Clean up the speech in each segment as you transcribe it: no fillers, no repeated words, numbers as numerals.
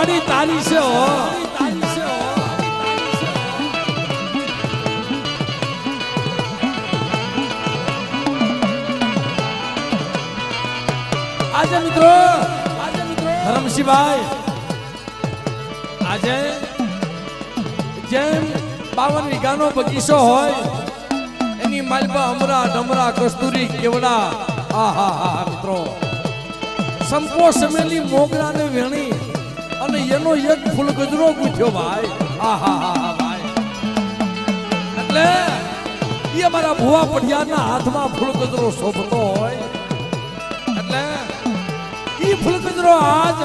વાડી તારી છે હો. આજે મિત્રો ધરમશીભાઈ આજે જેમ 52 વીઘાનો બગીચો હોય એની માલપા અમરા ડમરા કસ્તુરી કેવડા આહા મિત્રો સંપો સમેલી મોગરા ને વેણી અને એનો એક ફૂલ ગજરો ગુથ્યો ભાઈ આહા ભાઈ એટલે એ મારા ભુવા પઢિયાના હાથમાં ફૂલ ગજરો શોભતો હોય એટલે ઈ ફૂલ ગજરો આજ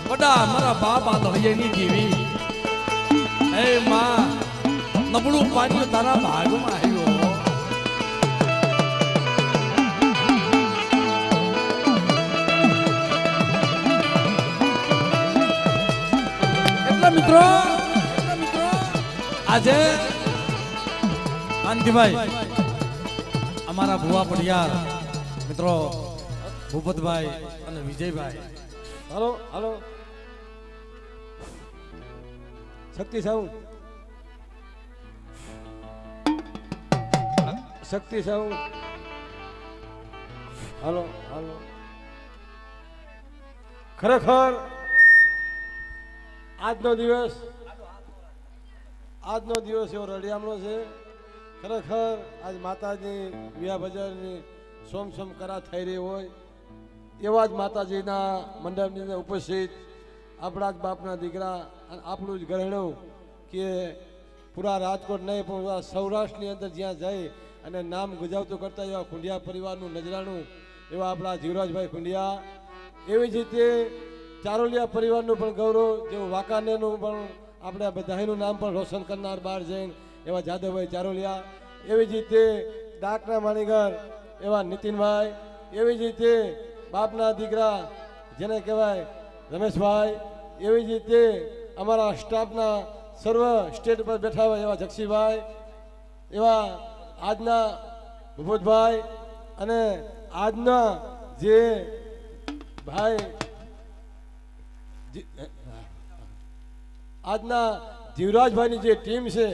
બડા મારા બાપ આંધળિયાની જીવી એ માં નબળું પાણી તારા ભાગમાં આવ્યો મિત્રો આજે કાંતિભાઈ અમારા ભુવા પઢિયાર મિત્રો ભૂપતભાઈ અને વિજયભાઈ હાલો હાલો શક્તિ સાઉન્ડ હાલો હાલો ખરેખર આજનો દિવસ એવો રળિયામણો છે. ખરેખર આજ માતાજી વિવાહ ભજનની સોમ કરા થઈ રહી હોય એવા જ માતાજીના મંડપની અંદર ઉપસ્થિત આપણા જ બાપના દીકરા અને આપણું જ ઘરેણું કે પૂરા રાજકોટ નહીં પણ પૂરા સૌરાષ્ટ્રની અંદર જ્યાં જઈ અને નામ ગુજાવતું કરતા એવા ખુંડિયા પરિવારનું નજરાણું એવા આપણા જીવરાજભાઈ ખુંડિયા, એવી જ રીતે ચારોલિયા પરિવારનું પણ ગૌરવ જેવું વાંકાનેરનું પણ આપણે બધાનું નામ પણ રોશન કરનાર બહાર જઈને એવા જાદવભાઈ ચારોલિયા, એવી જ રીતે ડાકના માણીગર એવા નીતિનભાઈ, એવી જ રીતે બાપના દીકરા જેને કહેવાય રમેશભાઈ, એવી જ રીતે અમારા સ્ટાફના સર્વ સ્ટેટ પર બેઠા હોય એવા જક્ષીભાઈ, એવા આજના ભૂપતભાઈ અને આજના જે ભાઈ આજના જીવરાજભાઈની જે ટીમ છે,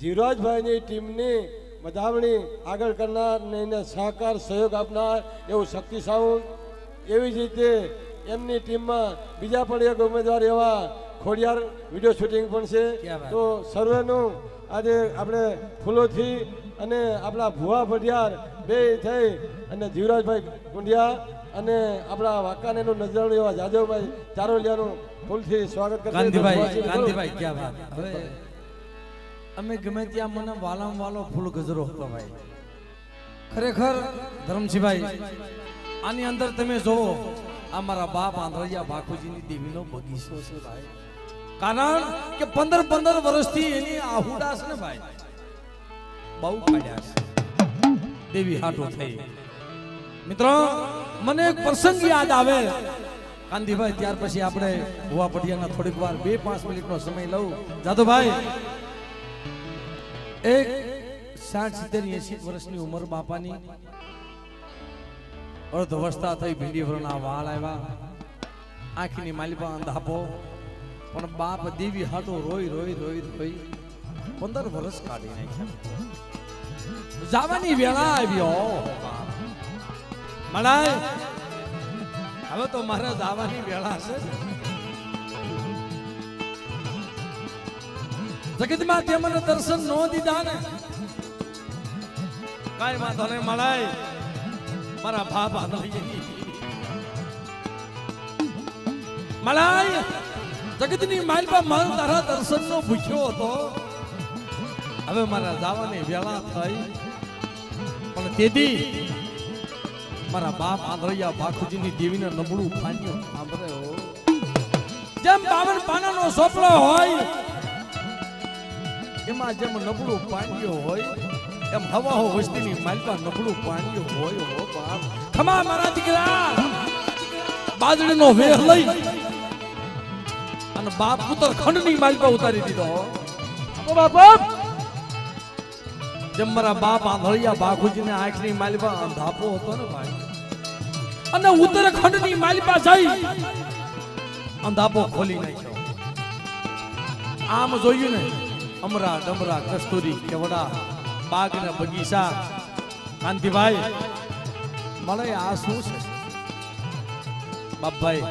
જીવરાજભાઈની ટીમની વધામણી આગળ કરનાર ને એને સહકાર સહયોગ આપનાર એવું શક્તિ સાઉન્ડ, એવી જ રીતે એમની ટીમમાં બીજા પણ એક ઉમેદવાર એવા ખોડિયાર વિડીયો શૂટિંગ પણ છે. તો સર્વેનું આજે આપણે ફૂલોથી અને આપણા ભુવા પઢિયાર બે થઈ અને જીવરાજભાઈ કુંડિયા અને આપણા વાંકાનેરનું નજરાણું એવા જાદવભાઈ ચારોલિયાનું ફૂલથી સ્વાગત કરતા. કાંતિભાઈ ક્યાં વાત. હવે અમે ગમે ત્યાં મને વાલામ વાલો ફૂલ ગજરો હતો ભાઈ. ખરેખર ધરમસિંહભાઈ આની અંદર તમે જોવો આ મારા બાપ આંધળિયા બાપુજીની દેવીનો બગીચો છે ભાઈ. કારણ કે 15 વર્ષથી એની આહુડા છે ને ભાઈ બહુ કાઢ્યા છે દેવી હાટો થઈ. મિત્રો મને એક પ્રસંગ યાદ આવે કાંતિભાઈ, ત્યાર પછી આપણે ભુવા પઢિયાના થોડીક વાર 2-5 મિનિટનો સમય લઉં. જાદવભાઈ એક 60-70-80 વર્ષની ઉંમર બાપાની, અર્ધ અવસ્થા થઈ, ભીંડી વરના વાળ આવ્યા, આંખની માલિપા અંધાપો, પણ બાપ દેવી હાટો રોઈ 15 વર્ષ કાઢી નાખ્યા. જવાની વેળા આવ્યો મનાય, હવે તો મારે જવાની વેળા છે. જગતમાં તે મને દર્શન નો દીધા ને કાઈ વાંધો નહીં મનાય, મારા બાપ મનાય જગતની માલપા મારો તારા દર્શન નો ભૂખ્યો હતો. હવે મારા જવાની વેળા થઈ, પણ તેથી મારા બાપ આંધળિયા બાખુજીની દેવીને નબળું પાન્યો સાંભળ્યો. જેમ 52 પાનાનો સોપડો હોય એમાં જેમ નબળું પાન્યો હોય એમ હવા હો વસ્તીની માલપા નબળું પાન્યો હોય. હો બાપ ખમા મારા દીકરા, બાજરીનો વેહ લઈ અને બાપ પુત્ર ખંડની માલપા ઉતારી દીધો. બાપ જેમ મારા બાપ આંધળિયા બાખુજીને આંખની માલપા અંધાપો હતો ને ભાઈ, અને ઉત્તરાખંડની માલપા જઈ અંધાપો ખોલી નાખ્યો. આમ જોયું ને અમરા ડમરા કસ્તુરી કેવડા બાગ ને બગીચા. કાંતિભાઈ મળે આ શું છે? બાપભાઈ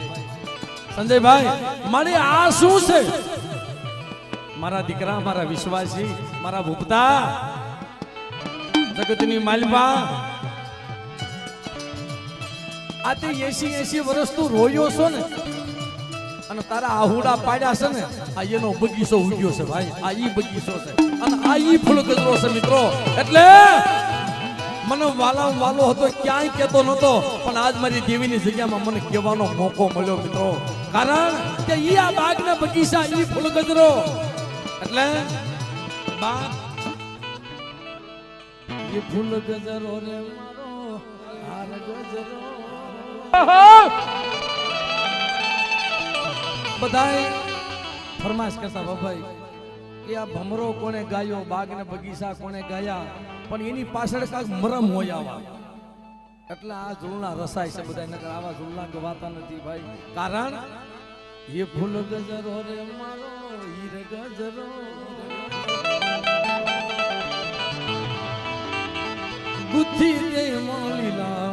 સંજયભાઈ મળે આ શું છે? મારા દીકરા, મારા વિશ્વાસી, મારા ભૂપતા, જગતની માલબા, આ તે 80 વર્ષ તું રોયો છો ને અને તારા આહુડા પાડ્યા છે ને, આ એનો બગીચો ઉગ્યો છે ભાઈ. આ ઈ બગીચો છે અને આ ઈ ફૂલ ગજરો છે મિત્રો. એટલે મને વાલો હતો, ક્યાંય કેતો નતો, પણ આજ મારી દેવીની જગ્યામાં મને કહેવાનો મોકો મળ્યો મિત્રો. કારણ કે ઈ આ બાગના બગીચા, ઈ ફૂલ ગજરો. એટલે બા ઈ ફૂલ ગજરો રે મારો હાર ગજરો. બધાય ફરમાશ કરતા બાબાઈ કે આ ભમરો કોને ગાયો, બાગ ને બગીચા કોને ગાયા, પણ એની પાછળ કાંઈક મરમ હોય આવા. એટલે આ ઝૂલના રસાય છે બધા, નકર આવા ઝૂલના ગવાતા નથી ભાઈ. કારણ એ ફૂલ ગજરો રે મારો હીર ગજરો, બુદ્ધિ દે મોલીલા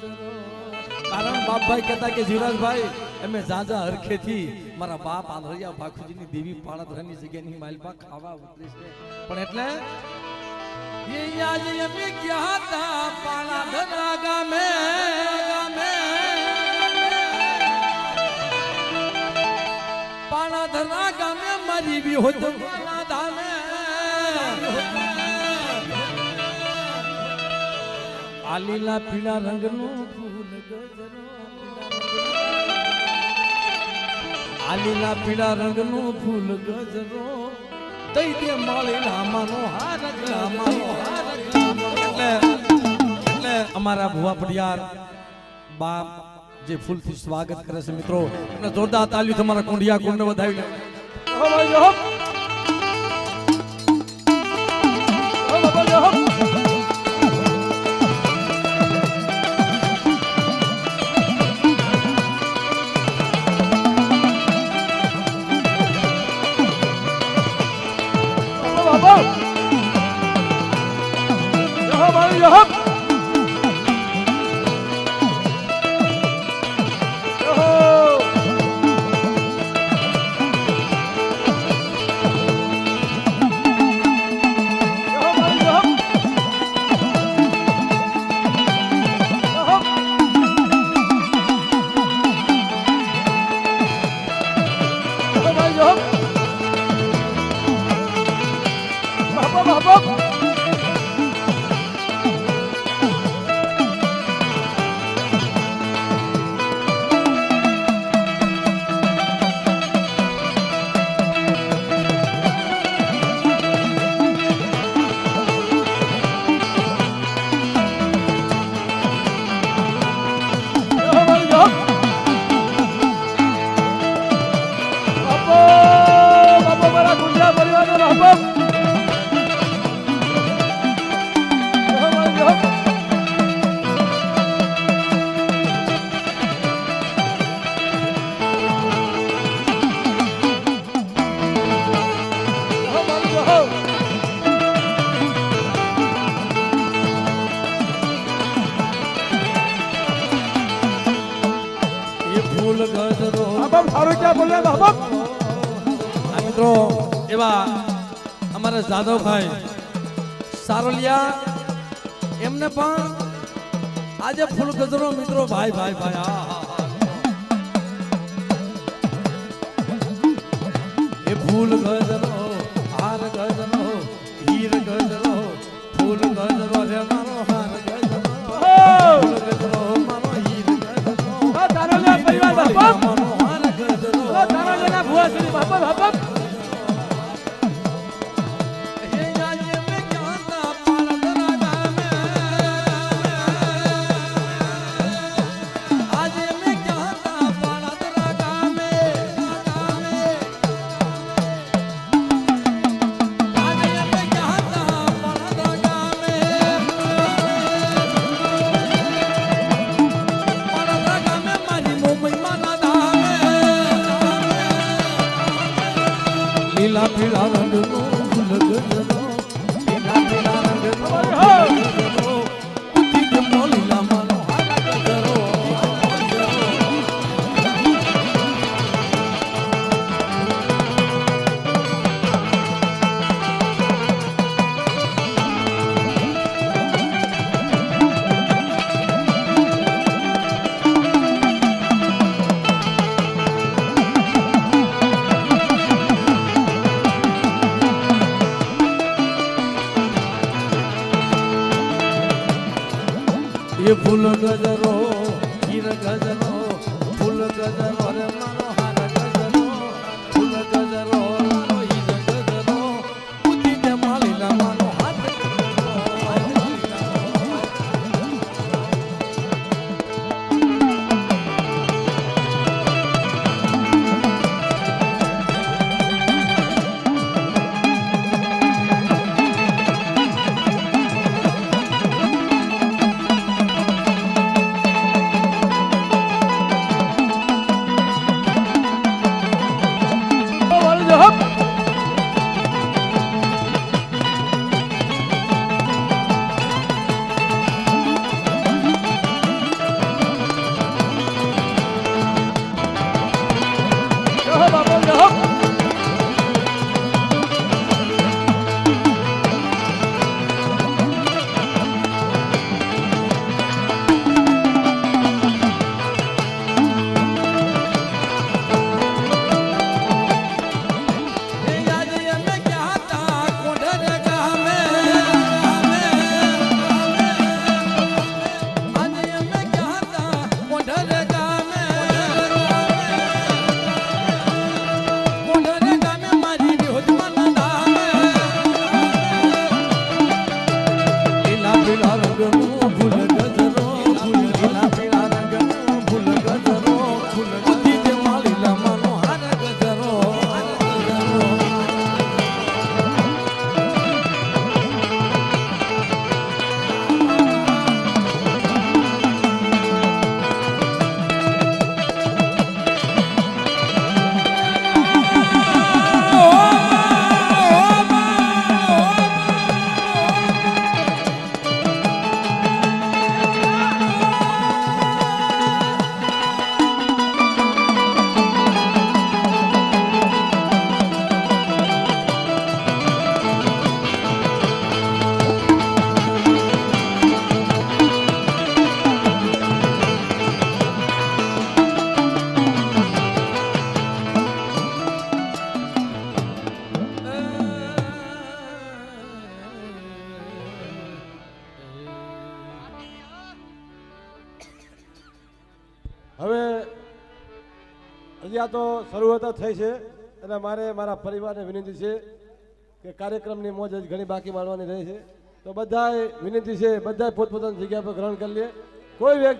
ગજરો. કારણ બાપભાઈ કહેતા કે જીવરાજભાઈ અમે જાજા હરખેથી મારા બાપ આંધળિયા ભાખુજીની દેવી પાળતરાની જગ્યાની માલપા ખાવા ઉતરી છે. પણ એટલે એ યાદ અમે ગયા હતા પાળાધરા ગામે, પાળાધરા ગામે મારી બી હોત ધામે. આ લીલા પીળા રંગનું ફૂલ ગજરો, આ લીલા પીળા રંગનું ફૂલ ગજરો, દઈ દે માળીલા માનો હાર, માનો હાર. એટલે અમારા ભુવા પડિયાર બાપ જે ફૂલથી સ્વાગત કરે છે મિત્રો, અને જોરદાર તાલીઓ તમારા કુંડિયા કુંડને વધાવી લે. મિત્રો એવા અમારા જાદવભાઈ સારોલિયા, એમને પણ આજે ફૂલ ગજરો મિત્રો. ભાઈ ભાઈ ભાઈ એ ફૂલ ગજરો, હાર ગજરો, હીર ગજરો, ફૂલ ગજરો રે મારો હાર ગજરો, ફૂલ ગજરો મારો હીર ગજરો, તારોલિયા પરિવાર બાપા મારો હાર ગજરો, તારોલિયાના ભુવા શ્રી બાપા બાપા. એ ફૂલ ગજરો હીર ગજરો ફૂલ ગજરો રે મારો હાર ગજરો ફૂલ ગજરો મારો હીર ગજરો બુદ્ધિ દે માલીલા મારો હાથ હવે હજી આ તો શરૂઆત જ થઈ છે એટલે મારે મારા પરિવારને વિનંતી છે કે કાર્યક્રમની મોજ હજી ઘણી બાકી માણવાની રહી છે તો બધાએ વિનંતી છે બધાએ પોતપોતાની જગ્યા પર ગ્રહણ કરી લે કોઈ વ્યક્તિ